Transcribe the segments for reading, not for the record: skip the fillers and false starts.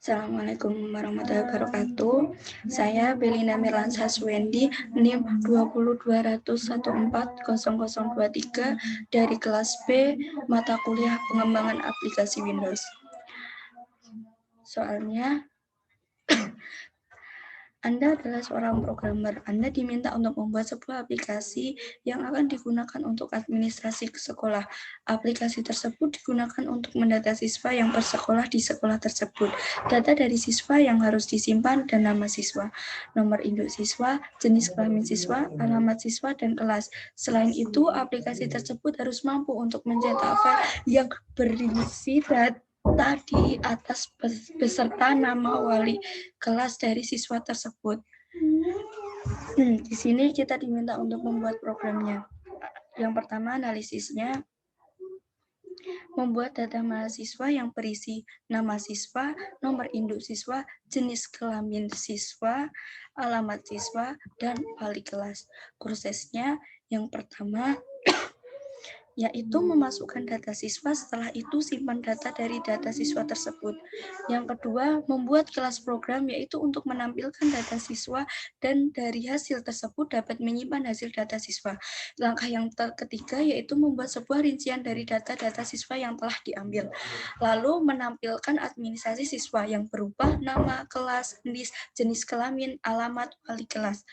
Assalamualaikum warahmatullahi wabarakatuh. Saya Belina Mirlansa Suwendi, NIM 20201400023 dari kelas B, mata kuliah pengembangan aplikasi Windows. Soalnya, Anda adalah seorang programmer. Anda diminta untuk membuat sebuah aplikasi yang akan digunakan untuk administrasi sekolah. Aplikasi tersebut digunakan untuk mendata siswa yang bersekolah di sekolah tersebut. Data dari siswa yang harus disimpan dan nama siswa, nomor induk siswa, jenis kelamin siswa, alamat siswa, dan kelas. Selain itu, aplikasi tersebut harus mampu untuk mencetak file yang berisi data di atas beserta nama wali kelas dari siswa tersebut. Di sini kita diminta untuk membuat programnya. Yang pertama, analisisnya. Membuat data mahasiswa yang berisi nama siswa, nomor induk siswa, jenis kelamin siswa, alamat siswa, dan wali kelas. Prosesnya yang pertama yaitu memasukkan data siswa, setelah itu simpan data dari data siswa tersebut. Yang kedua, membuat kelas program, yaitu untuk menampilkan data siswa dan dari hasil tersebut dapat menyimpan hasil data siswa. Langkah yang ketiga yaitu membuat sebuah rincian dari data-data siswa yang telah diambil. Lalu menampilkan administrasi siswa yang berupa nama, kelas, NIS, jenis kelamin, alamat, wali kelas.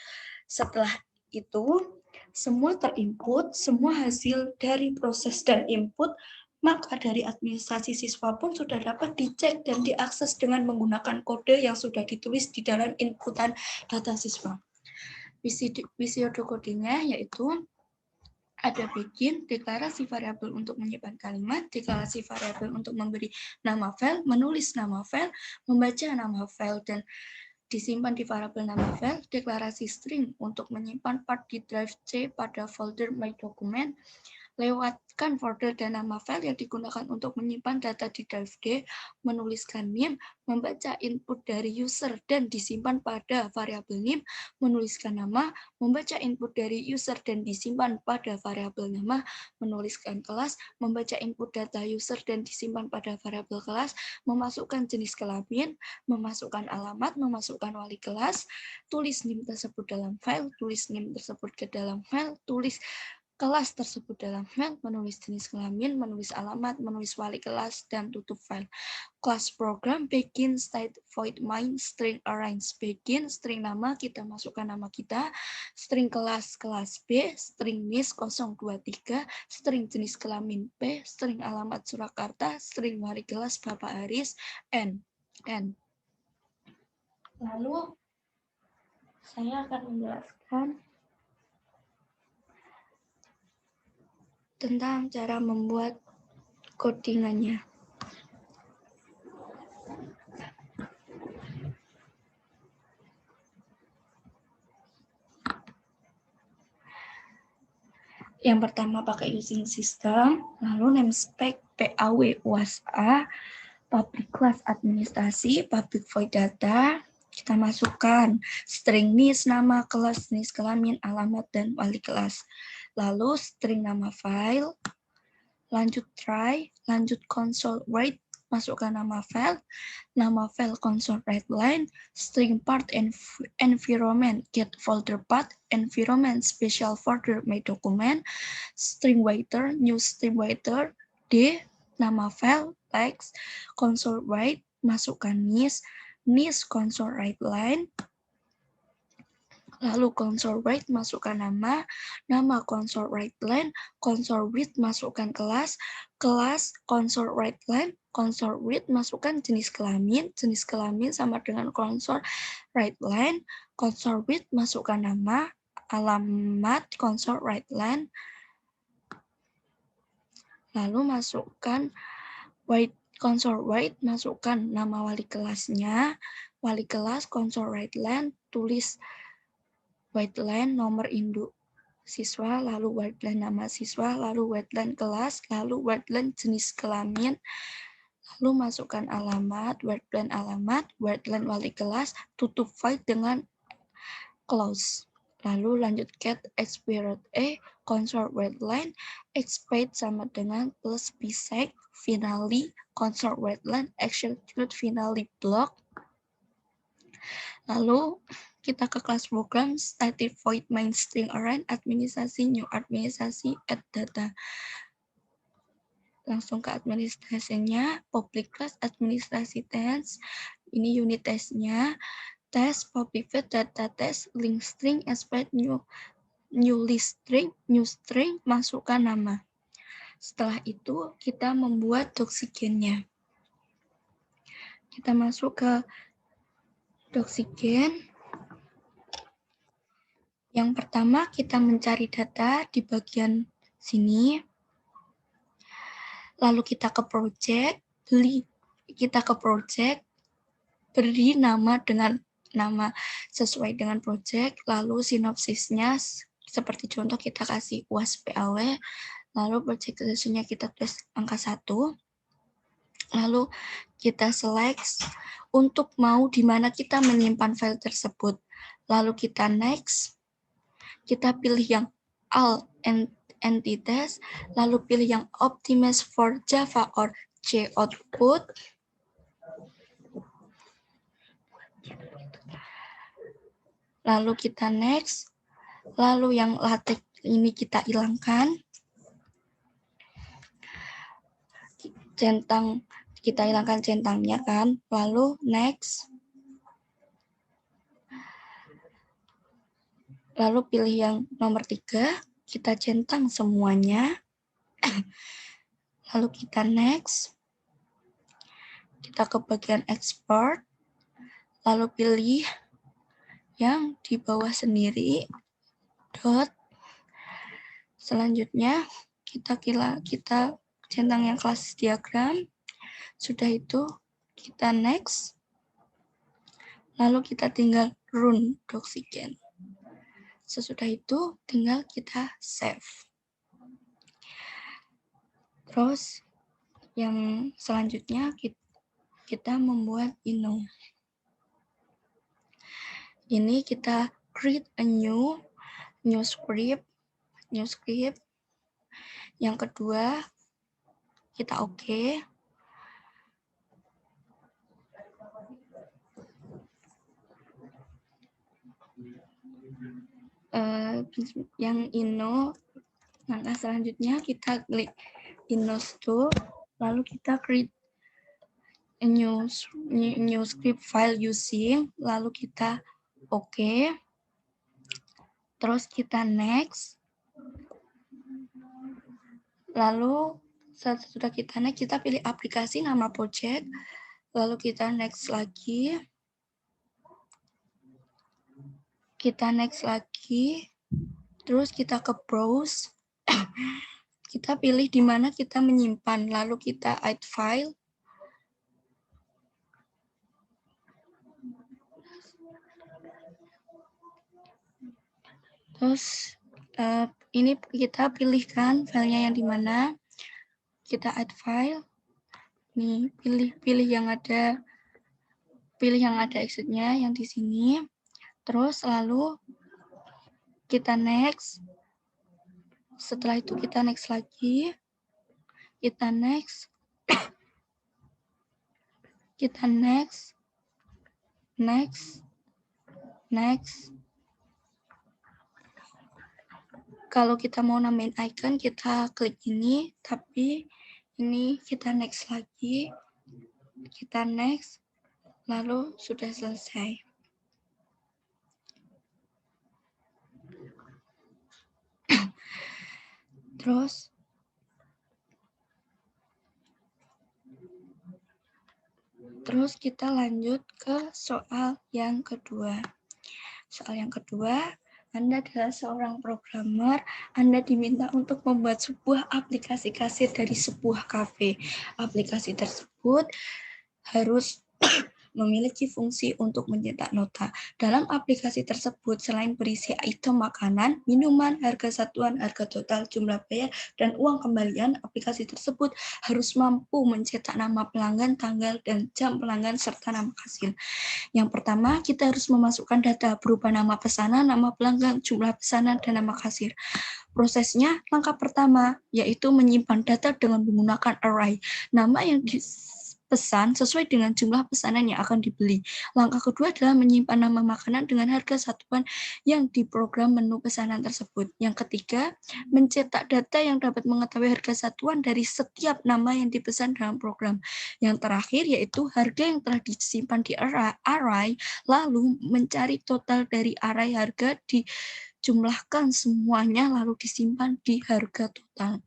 Setelah itu, semua terinput, semua hasil dari proses dan input, maka dari administrasi siswa pun sudah dapat dicek dan diakses dengan menggunakan kode yang sudah ditulis di dalam inputan data siswa. Metode kodenya yaitu ada begin, deklarasi variabel untuk menyimpan kalimat, deklarasi variabel untuk memberi nama file, menulis nama file, membaca nama file, dan disimpan di variabel nama file, deklarasi string untuk menyimpan part di drive C pada folder My Document, lewatkan folder dan nama file yang digunakan untuk menyimpan data di drive D, menuliskan NIM, membaca input dari user dan disimpan pada variabel NIM, menuliskan nama, membaca input dari user dan disimpan pada variabel nama, menuliskan kelas, membaca input data user dan disimpan pada variabel kelas, memasukkan jenis kelamin, memasukkan alamat, memasukkan wali kelas, tulis NIM tersebut dalam file, tulis NIM tersebut ke dalam file, tulis kelas tersebut dalam file, menulis jenis kelamin, menulis alamat, menulis wali kelas, dan tutup file. Kelas program begin, state, void, main, string arrange. Begin, string nama, kita masukkan nama kita, string kelas B, string NIS 023, string jenis kelamin P, string alamat Surakarta, string wali kelas Bapak Aris, N. Lalu saya akan menjelaskan tentang cara membuat codingannya. Yang pertama pakai using system, lalu namespec PAW UASA, public class administrasi, public void data, kita masukkan string NIS, nama, kelas, jenis kelamin, alamat, dan wali kelas. Lalu string nama file, lanjut try, lanjut console write, masukkan nama file console write line, string part environment get folder path, environment special folder my document, string waiter, new string waiter, D, nama file, text, console write, masukkan NIS console write line, lalu console write masukkan nama console write line, console read masukkan kelas console write line, console read masukkan jenis kelamin sama dengan console write line, console read masukkan nama, alamat, console write line, lalu masukkan console write masukkan nama wali kelasnya, wali kelas console write line, tulis white line nomor induk siswa, lalu white line nama siswa, lalu white line kelas, lalu white line jenis kelamin, lalu masukkan alamat, white line alamat, white line wali kelas, tutup file dengan close. Lalu lanjut get expired console white line, expect sama dengan plus bsec, finally, console white line, execute finally block, Lalu kita ke kelas program, static void main string array, administrasi, new administrasi, add data. Langsung ke administrasinya, public class administrasi test, ini unit testnya, test, public void, data test, link string, expect new list string, new string, masukkan nama. Setelah itu kita membuat doxygen-nya. Kita masuk ke doxygen. Yang pertama kita mencari data di bagian sini. Lalu kita ke project, beri nama dengan nama sesuai dengan project, lalu sinopsisnya seperti contoh kita kasih UAS PAW, lalu project sessionnya kita tulis angka 1, lalu kita select untuk mau di mana kita menyimpan file tersebut, lalu kita next, kita pilih yang all entities, lalu pilih yang optimize for Java or C output, lalu kita next, lalu yang LaTeX ini kita hilangkan, centang kita hilangkan centangnya kan, lalu next, lalu pilih yang nomor 3, kita centang semuanya, lalu kita next, kita ke bagian export, lalu pilih yang di bawah sendiri, dot, selanjutnya kita centang yang klasis diagram, sudah itu kita next, lalu kita tinggal run doxygen. Sesudah itu tinggal kita save. Terus yang selanjutnya kita membuat ino. Ini kita create a new script. Yang kedua kita oke. Yang ino, langkah selanjutnya kita klik ino lalu kita create a new script file using, lalu kita oke. Terus kita next. Lalu setelah kita next, kita pilih aplikasi nama project, lalu kita next lagi. Kita next lagi, terus kita ke browse, kita pilih di mana kita menyimpan, lalu kita add file, terus ini kita pilihkan filenya yang di mana, kita add file, nih pilih yang ada exitnya yang di sini. Terus lalu kita next. Setelah itu kita next lagi. Kita next. Kita next. Next. Kalau kita mau namain icon, kita klik ini. Tapi ini kita next lagi. Kita next. Lalu sudah selesai. Terus kita lanjut ke soal yang kedua. Soal yang kedua, Anda adalah seorang programmer, Anda diminta untuk membuat sebuah aplikasi kasir dari sebuah kafe. Aplikasi tersebut harus memiliki fungsi untuk mencetak nota. Dalam aplikasi tersebut, selain berisi item makanan, minuman, harga satuan, harga total, jumlah bayar, dan uang kembalian, aplikasi tersebut harus mampu mencetak nama pelanggan, tanggal, dan jam pelanggan, serta nama kasir. Yang pertama, kita harus memasukkan data berupa nama pesanan, nama pelanggan, jumlah pesanan, dan nama kasir. Prosesnya, langkah pertama, yaitu menyimpan data dengan menggunakan array. Nama yang pesan sesuai dengan jumlah pesanan yang akan dibeli. Langkah kedua adalah menyimpan nama makanan dengan harga satuan yang diprogram menu pesanan tersebut. Yang ketiga, mencetak data yang dapat mengetahui harga satuan dari setiap nama yang dipesan dalam program. Yang terakhir yaitu harga yang telah disimpan di array, lalu mencari total dari array harga, dijumlahkan semuanya lalu disimpan di harga total.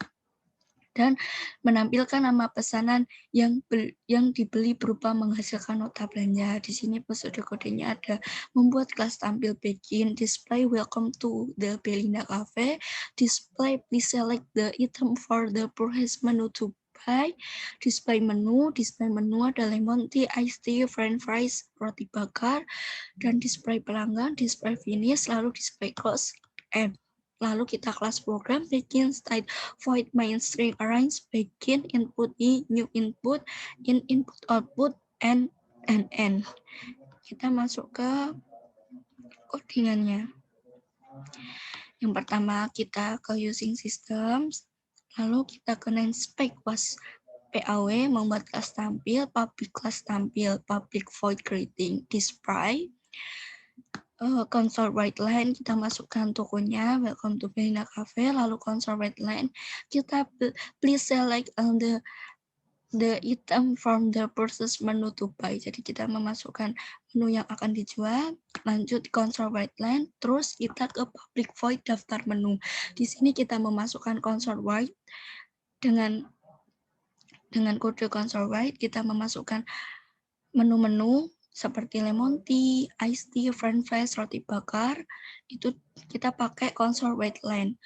Dan menampilkan nama pesanan yang dibeli berupa menghasilkan nota belanja. Di sini prosedur kodenya ada membuat kelas tampil begin, display welcome to the Belinda Cafe, display please select the item for the purchase menu to buy, display menu ada lemon tea, iced tea, french fries, roti bakar, dan display pelanggan, display finish, lalu display close, lalu kita kelas program begin state void main string arrange begin input new input in input output and end. Kita masuk ke codingannya. Yang pertama kita ke using systems, lalu kita ke namespace was PAW, membuat kelas tampil, public kelas tampil, public void greeting, display, console write line kita masukkan tokonya welcome to Belinda Cafe, lalu console write line kita please select the item from the purchase menu to buy. Jadi kita memasukkan menu yang akan dijual, lanjut console write line, terus kita ke public void daftar menu. Di sini kita memasukkan console write dengan kode console write kita memasukkan menu-menu seperti lemon tea, iced tea, french fries, roti bakar, itu kita pakai console write line.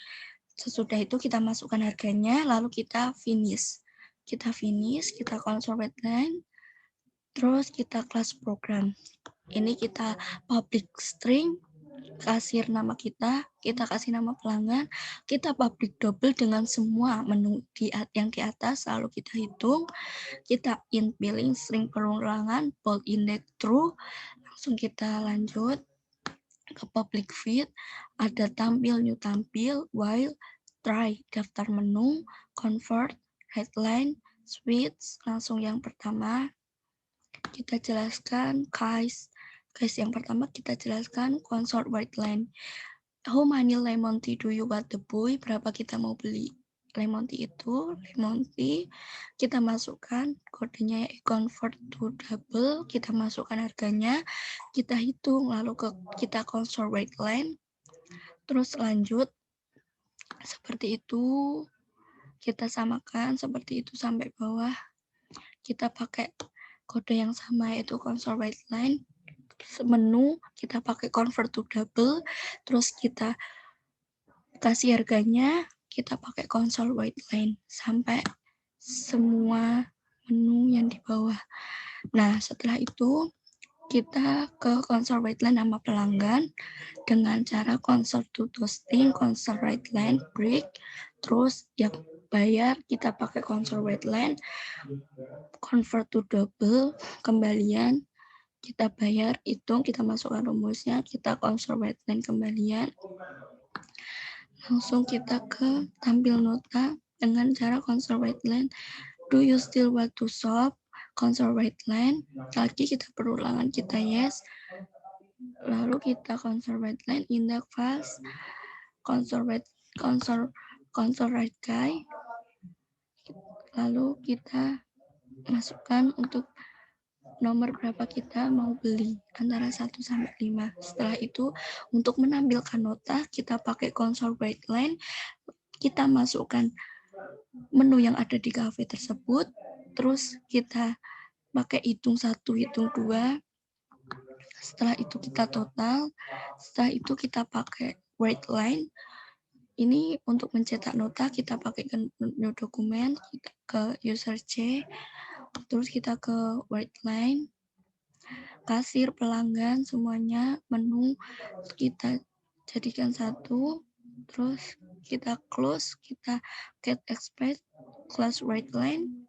Sesudah itu kita masukkan harganya, lalu kita finish. Kita console write line, terus kita kelas program. Ini kita public string, kasir nama kita kasih nama pelanggan, kita public double dengan semua menu yang di atas, lalu kita hitung, kita int billing string perulangan, bold index true, langsung kita lanjut ke public feed, ada tampil, new tampil, while, try, daftar menu, convert, headline, switch, langsung yang pertama, kita jelaskan, guys yang pertama kita jelaskan console write line. How many lemon tea do you want the boy? Berapa kita mau beli lemon tea itu? Lemon tea kita masukkan kodenya convert to double, kita masukkan harganya, kita hitung, lalu kita console write line, terus lanjut seperti itu, kita samakan seperti itu sampai bawah, kita pakai kode yang sama yaitu console write line, menu kita pakai convert to double, terus kita kasih harganya, kita pakai console write line sampai semua menu yang di bawah. Nah, setelah itu kita ke console write line nama pelanggan dengan cara console to toasting, console write line break, terus yang bayar kita pakai console write line convert to double, kembalian kita bayar, hitung, kita masukkan rumusnya, kita console write line kembalian, langsung kita ke tampil nota dengan cara console write line. Do you still want to shop? Console write line, lagi kita perulangan, kita yes, lalu kita console write line index fast, console write guy, lalu kita masukkan untuk nomor berapa kita mau beli, antara 1 sampai 5. Setelah itu, untuk menampilkan nota, kita pakai console write line, kita masukkan menu yang ada di cafe tersebut, terus kita pakai hitung 1, hitung 2, setelah itu kita total, setelah itu kita pakai write line. Ini untuk mencetak nota, kita pakai new dokumen, kita ke user C, terus kita ke write line, kasir, pelanggan, semuanya, menu, kita jadikan satu, terus kita close, kita get expect, class write line,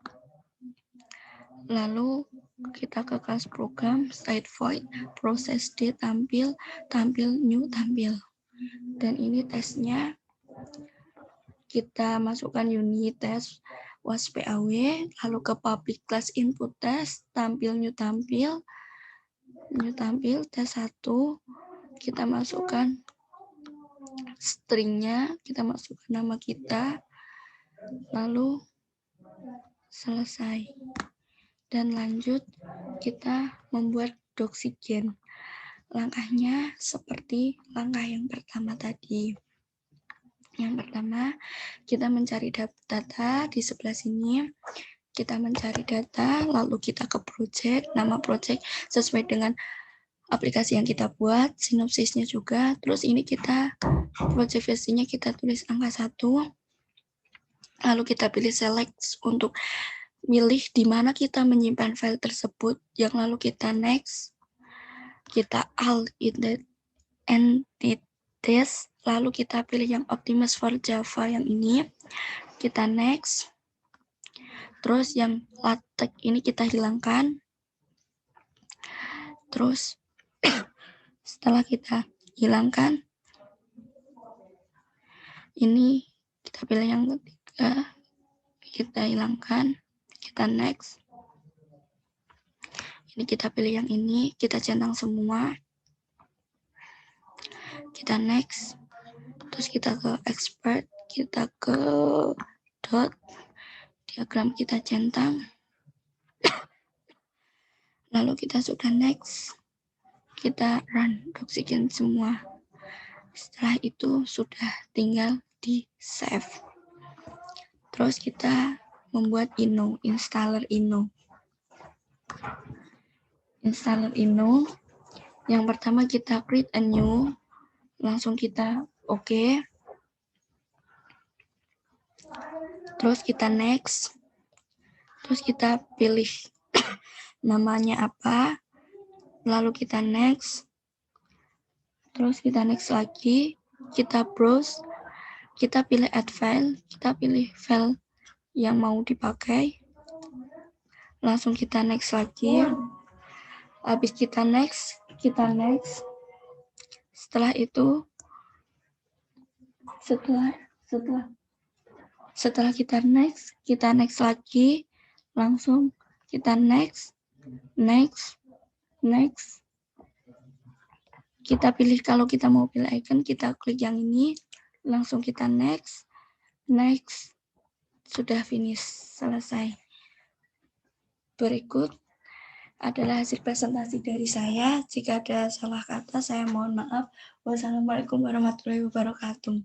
lalu kita ke kelas program, state void, process date, tampil, new, tampil. Dan ini tesnya, kita masukkan unit test, UAS PAW, lalu ke public class input test, new tampil, tes 1, kita masukkan stringnya, kita masukkan nama kita, lalu selesai. Dan lanjut, kita membuat doxygen. Langkahnya seperti langkah yang pertama tadi. Yang pertama, kita mencari data di sebelah sini. Kita mencari data, lalu kita ke project, nama project sesuai dengan aplikasi yang kita buat, sinopsisnya juga. Terus ini kita, project versinya kita tulis angka 1. Lalu kita pilih select untuk milih di mana kita menyimpan file tersebut. Yang lalu kita next. Kita alt entities, lalu kita pilih yang Optimus for Java yang ini. Kita next. Terus yang LaTeX ini kita hilangkan. Terus setelah kita hilangkan, ini kita pilih yang ketiga, kita hilangkan, kita next. Ini kita pilih yang ini, kita centang semua. Kita next. Terus kita ke expert, kita ke dot, diagram kita centang. Lalu kita sudah next. Kita run doxygen semua. Setelah itu sudah tinggal di save. Terus kita membuat Inno, installer Inno. Installer Inno. Yang pertama kita create a new, langsung kita oke. Terus kita next. Terus kita pilih namanya apa. Lalu kita next. Terus kita next lagi. Kita browse. Kita pilih add file. Kita pilih file yang mau dipakai. Langsung kita next lagi. Habis kita next. Setelah itu, setelah kita next lagi, langsung kita next. Kita pilih, kalau kita mau pilih icon, kita klik yang ini, langsung kita next, sudah finish, selesai. Berikut adalah hasil presentasi dari saya. Jika ada salah kata, saya mohon maaf. Wassalamualaikum warahmatullahi wabarakatuh.